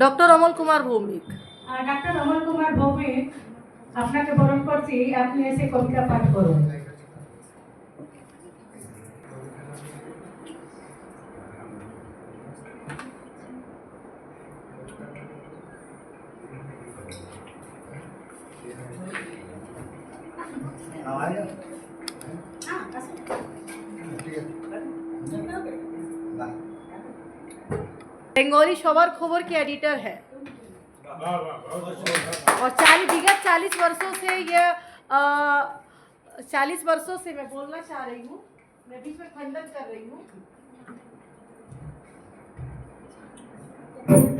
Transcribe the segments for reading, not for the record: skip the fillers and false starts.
Doctor Amal Kumar Bhowmik. Doctor Amal Kumar Bhowmik, আপনাকে বরণ করছি, আপনি এসে কবিতা পাঠ করুন। बंगाली खबर खबर के एडिटर है और 40 वर्षों से ये 40 वर्षों से मैं बोलना चाह रही हूँ, मैं बीच में खंडन कर रही हूँ।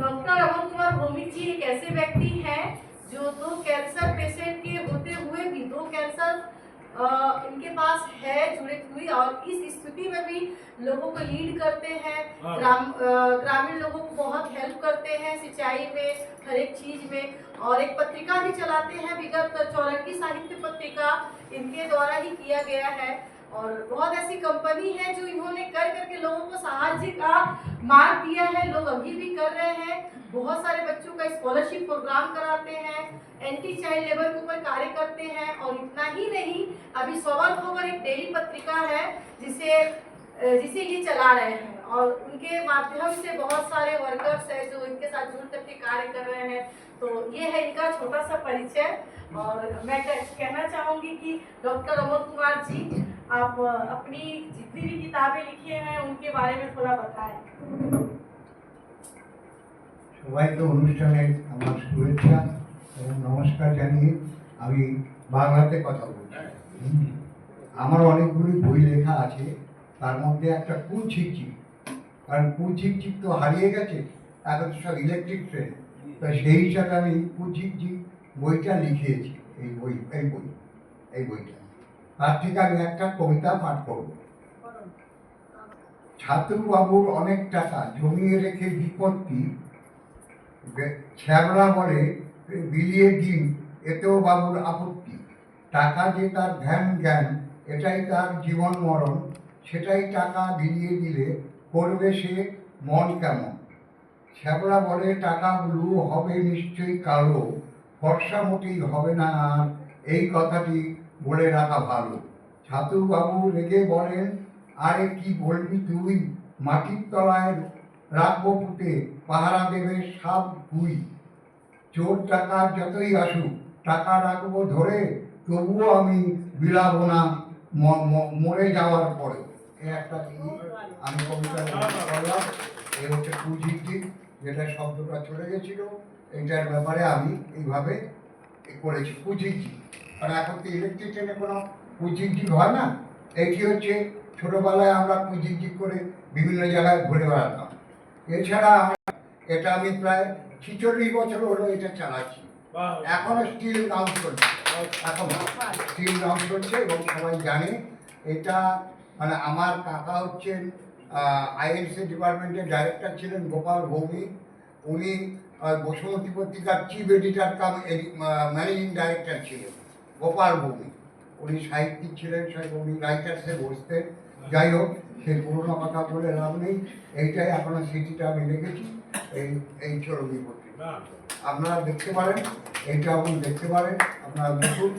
डॉक्टर अमल कुमार भौमिक जी एक ऐसे व्यक्ति हैं जो 2 कैंसर पेशेंट के होते हुए भी 2 कैंसर इनके पास है जुड़ी हुई, और इस स्थिति में भी लोगों को लीड करते हैं, ग्रामीण लोगों को बहुत हेल्प करते हैं सिंचाई में, हर एक चीज में, और एक पत्रिका भी चलाते हैं, विगत चौरंगी साहित्य पत्रिका इनके द्वारा ही किया गया है। और बहुत ऐसी कंपनी है जो इन्होंने कर करके लोगों को सहायता का मार्ग दिया है, लोग अभी भी कर रहे हैं। बहुत सारे बच्चों का स्कॉलरशिप प्रोग्राम कराते हैं, एंटी चाइल्ड लेबर के ऊपर कार्य करते हैं। और इतना ही नहीं, अभी सवाल खबर एक डेली पत्रिका है जिसे ये चला रहे हैं, और उनके माध्यम से बहुत सारे वर्कर्स हैं जो इनके साथ जुड़ करके कार्य कर रहे हैं। तो ये है इनका छोटा सा परिचय। और मैं कहना चाहूँगी कि डॉक्टर अमल कुमार जी, आप अपनी जितनी भी किताबें लिखी हैं उनके बारे में थोड़ा बताएं। সবাইকে অনুষ্ঠানে আমার শুভেচ্ছা এবং নমস্কার জানিয়ে আমি বাংলাতে কথা বলছি। আমার অনেকগুলি বই লেখা আছে, তার মধ্যে একটা কুলছিকচিক, কারণ কুলছিকচিক তো হারিয়ে গেছে, এখন তো সব ইলেকট্রিক ট্রেন, তো সেই হিসাবে আমি কুলছিকচিক বইটা লিখিয়েছি। এই বইটা তার থেকে আমি একটা কবিতা পাঠ করব। ছাত্রবাবুর অনেক টাকা জমিয়ে রেখে বিপত্তি, ছ্যাবলা বলে বিলিয়ে দিন, এতেও বাবুর আপত্তি। টাকা যে তার ধ্যান জ্ঞান, এটাই তার জীবন মরণ, সেটাই টাকা বিলিয়ে দিলে করবে সে মন কেমন। ছ্যাবলা বলে টাকাগুলো হবে নিশ্চয়ই কালো, ফর্সা মোটেই হবে না আর, এই কথাটি বলে রাখা ভালো। ছাত্রবাবু রেগে বলেন, আরে কি বলবি তুই, মাটির তলায় রাখবো পুঁতে, পাহারা দেবে সব তুই। চোর টাকা যতই আসুক, টাকা রাখবো ধরে, তবুও আমি বিলাবো না মরে যাওয়ার পরে। এই একটা আমি কবিতা করলাম। এ হচ্ছে কুলছিকচিক, যেটা শব্দটা চলে গেছিল, এইটার ব্যাপারে আমি এইভাবে করেছি কুলছিকচিক। কারণ এখন তো ইলেকট্রিক ট্রেনে কোনো কুলছিকচিক হয় না। এটি হচ্ছে ছোটোবেলায় আমরা কুলছিকচিক করে বিভিন্ন জায়গায় ঘুরে বেড়াতাম। এছাড়া এটা আমি প্রায় 46 বছর হলো এটা চালাচ্ছি, এখনো স্টিল নাম চলছে, এবং সবাই জানে এটা। মানে আমার কাকা হচ্ছেন আইএনসি ডিপার্টমেন্টের ডাইরেক্টর ছিলেন গোপাল ভৌমিক, উনি বসুমতী পত্রিকার চিফ এডিটর কাম ম্যানেজিং ডাইরেক্টর ছিলেন গোপাল ভৌমিক। উনি সাহিত্যিক ছিলেন, উনি রাইটার্সে বসতেন। যাই হোক, সেই পুরোনো কথা বলে লাভ নেই। এইটাই এখনো স্মৃতিটা আমি রেখেছি, এই চরমী পত্রিকা আপনারা দেখতে পারেন, এইটা আপনি দেখতে পারেন, আপনারা দেখুন,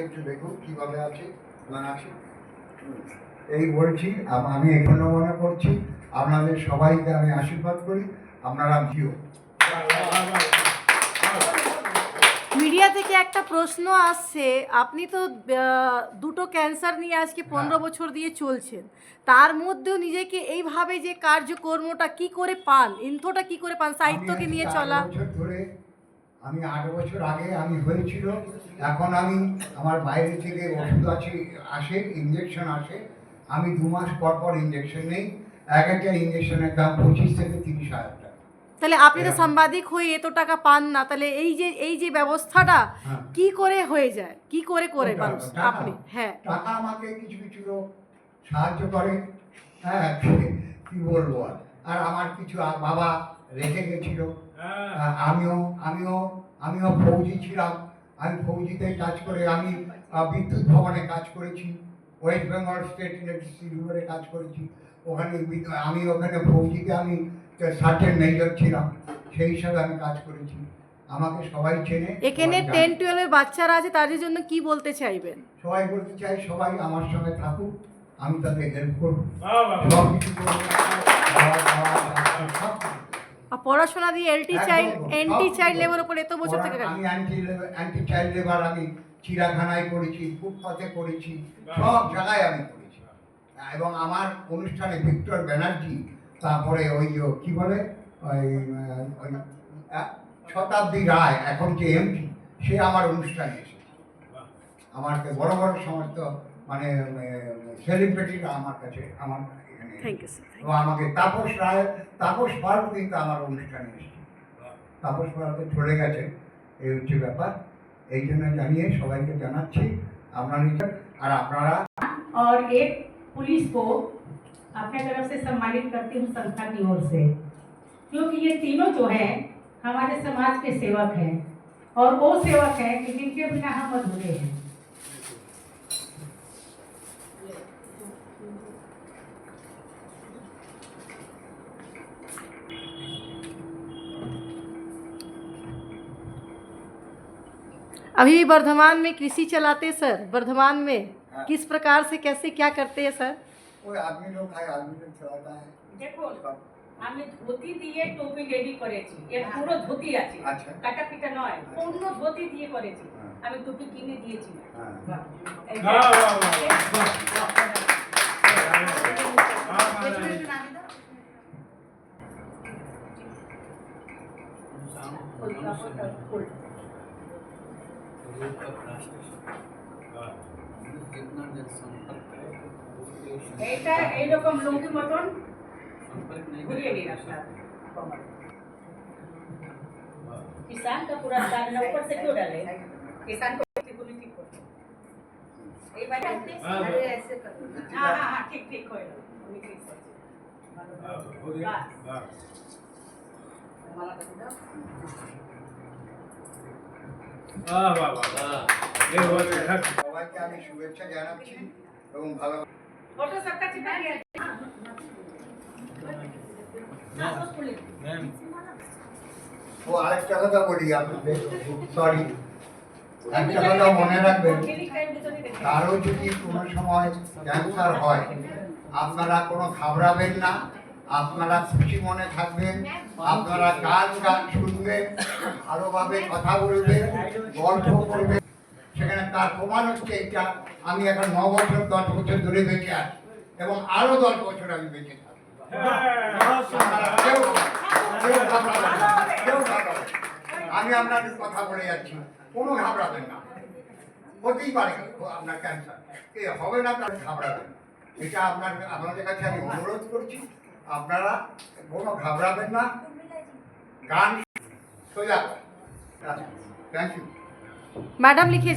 একটু দেখুন কীভাবে আছে না আছে। এই বলছি, আমি এখনো মনে করছি আপনাদের সবাইকে আমি আশীর্বাদ করি, আপনারা ভিও। মিডিয়া থেকে একটা প্রশ্ন আসছে, আপনি তো 2টো ক্যান্সার নিয়ে আজকে 15 বছর দিয়ে চলছেন, তার মধ্যেও নিজেকে এইভাবে যে কার্যকর্মটা কি করে পান, ইন্থোটা কি করে পান সাহিত্যকে নিয়ে চলা? আমি 8 বছর আগে আমি হয়েছিল, এখন আমি আমার বাইরে থেকে ওষুধ আসে, ইঞ্জেকশন আসে, আমি 2 মাস পর পর ইঞ্জেকশন নেই। একটা ইঞ্জেকশনের দাম 25 থেকে 30 হাজার টাকা। তাহলে আপনি তো সাংবাদিক হয়ে এত টাকা পান না, তাহলে এই যে ব্যবস্থাটা কি করে হয়ে যায়, কি করে মানুষ? আপনি টাকা আমাকে কিছু লোক সাহায্য করে, হ্যাঁ, কি বলবো। আর আমার কিছু বাবা রেখে গেছিল, আমিও ফৌজি ছিলাম, আমি ফৌজিতে কাজ করে আমি বিদ্যুৎ ভবনে কাজ করেছি, ওয়েস্ট বেঙ্গল স্টেট ইলেকট্রিসিটি বোর্ডে কাজ করেছি, ওখানে আমি ওখানে ফৌজিতে আমি সার্জেন্ট মেজর ছিলাম, সেই হিসাবে আমি কাজ করেছি। আমাকে সবাই চেনে। এখানে সবাই জানে। 10-12 এর বাচ্চারা আছে, তাদের জন্য কি বলতে চাইবেন? সবাই বলতে চাই সবাই আমার সঙ্গে থাকুক, আমি তাদের হেল্প করবো, সব কিছু করবো, খাওয়া দাওয়া, সব কিছু। আর পড়াশোনা দিয়ে এন্টি চাইল্ড লেবার উপর এত বছর থেকে আমি অ্যান্টি চাইল্ড লেবার আমি চিড়াখানায় করেছি, ফুটপাতে করেছি, সব জায়গায় আমি করেছি। এবং আমার অনুষ্ঠানে ভিক্টর ব্যানার্জি, তারপরে ওই কি বলে ওই ওই শতাব্দী রায়, এখন যে এমপি, সে আমার অনুষ্ঠানে এসেছে। আমাকে বড় বড় সমস্ত মানে সেলিব্রিটিরা আমার কাছে আমার এখানে থ্যাংক ইউ স্যার। এবং আমাকে তাপস পাল কিন্তু আমার অনুষ্ঠানে এসেছে। তাপস পালকে চলে গেছে, এই হচ্ছে ব্যাপার। এই জন্য জানিয়ে সবাইকে জানাচ্ছি আর আপনারা। और एक पुलिस को अपने तरफ से सम्मानित करती हूँ संस्था की ओर से, क्योंकि ये तीनों जो है हमारे समाज के सेवक हैं और वो सेवक हैं कि जिनके बिना हम अधूरे हैं। अभी वर्धमान में कृषि चलाते सर, वर्धमान में किस प्रकार से कैसे क्या करते हैं सर? कोई आदमी लोग है, आदमी लोग चलाता है। দেখো আমি ধুতি দিয়ে টুপি রেডি করেছি, এর পুরো ধুতি আছে, আচ্ছা। কাটা পিটা নয়, পূর্ণ ধুতি দিয়ে করেছি। আমি টুপি কিনে দিয়েছি। হ্যাঁ। এই এইটা এইরকম লুঙ্গি মতন ঘুরিয়ে নিয়ে আসলাম। किसान का पूरा डालना ऊपर से क्यों डाले? किसान को ठीक करते। ये बात अरे ऐसे कर। हां हां हां ठीक ठीक होएगा। उन्हीं ठीक से। हो गया। हां। हमारा कर दो। वाह वाह वाह, ये बहुत अच्छा। সবাইকে আমি শুভেচ্ছা জানাচ্ছি এবং ভালো। फोटो सबका चिपका दिया। हां सब खुले। ও আরেকটা কথা বলি আপনাদের, সরি, একটা কথা মনে রাখবেন, কারো যদি কোনো সময় ক্যান্সার হয়, আপনারা কোনো ঘাবড়াবেন না, আপনারা খুশি মনে থাকবেন, আপনারা গান শুনবেন, ভালোভাবে কথা বলবেন, গল্প করবেন। সেখানে তার প্রমাণ হচ্ছে এটা, আমি এখন 9 বছর 10 বছর ধরে বেঁচে আছি এবং আরো 10 বছর আমি বেঁচে থাকবো। আপনারা কেউ ঘাবড়াবেন না, কেউ ঘাবড়াবেন না। আমি আপনাদের কথা বলে যাচ্ছি, কোনো ঘাবড়াবেন না। হতেই পারে আপনার ক্যান্সার, হবে না, আপনার ঘাবড়াবেন। এটা আপনাদের কাছে আমি অনুরোধ করছি, আপনারা কোনো ঘাবড়াবেন না, গান সোজা। Thank you. मैडम लिखिए।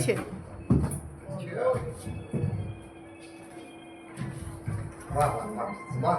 वाह वाह वाह वाह।